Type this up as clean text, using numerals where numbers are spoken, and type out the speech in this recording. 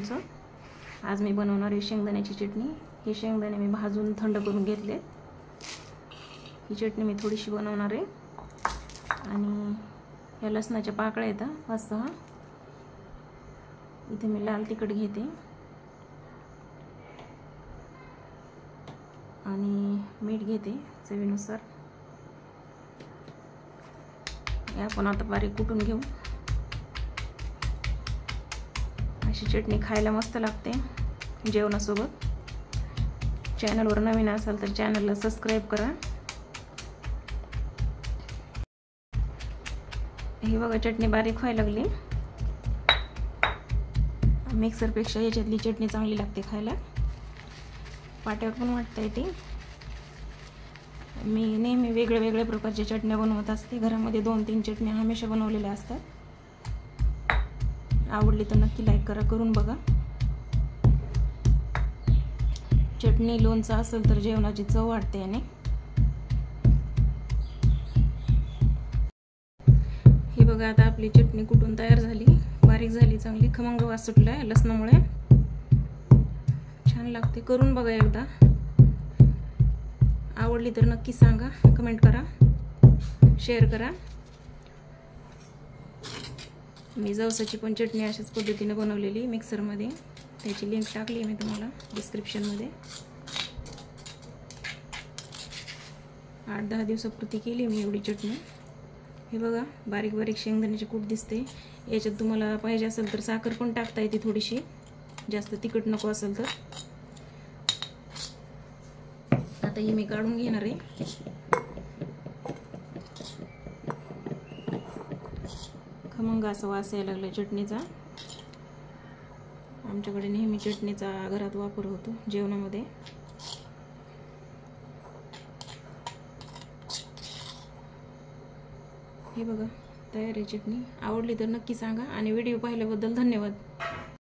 तुमचं. आज मी बनवणार आहे शेंगदाण्याची चटणी. हे शेंगदाणे मी भाजून थंड करून घेतले. ही चटणी मी थोडीशी बनवणार आहे. आणि या लसणाच्या पाकळ्या आहेत 5-6. इथे मी लाल तिखट घेते आणि मीठ घेते चवीनुसार. हे आपण आता बारीक कुटून घेऊ. अशी चटणी खायला मस्त लागते जेवणासोबत. चॅनलवर नवीन असाल तर चॅनलला सबस्क्राईब करा. हे बघा चटणी बारीक व्हायला लागली. मिक्सरपेक्षा याच्यातली चटणी चांगली लागते खायला. पाट्यावर पण वाटता येते. मी नेहमी वेगळ्या प्रकारच्या चटण्या बनवत असते. घरामध्ये 2-3 चटण्या हमेशा बनवलेल्या असतात. आवडली तर नक्की लाईक करा, करून बघा. चटणी लोणचं असेल तर जेवणाची चव वाढते याने. ही बघा आता आपली चटणी कुटून तयार झाली. बारीक झाली, चांगली खमंग वास सुटलाय लसणामुळे. छान लागते, करून बघा एकदा. आवडली तर नक्की सांगा, कमेंट करा, शेअर करा. मी जवसाची पण चटणी अशाच पद्धतीने बनवलेली मिक्सरमध्ये. त्याची लिंक टाकली मी तुम्हाला डिस्क्रिप्शनमध्ये. 8-10 दिवसापूर्वी केली मी एवढी चटणी. हे बघा बारीक शेंगदाण्याचे कूट दिसते. याच्यात तुम्हाला पाहिजे असेल तर साखर पण टाकता येते थोडीशी, जास्त तिखट नको असेल तर. आता ही मी काढून घेणार आहे. खमंग असा वास यायला लागला चटणीचा. आमच्याकडे नेहमी चटणीचा घरात वापर होतो जेवणामध्ये. हे बघा तयार आहे चटणी. आवडली तर नक्की सांगा आणि व्हिडिओ पाहिल्याबद्दल धन्यवाद.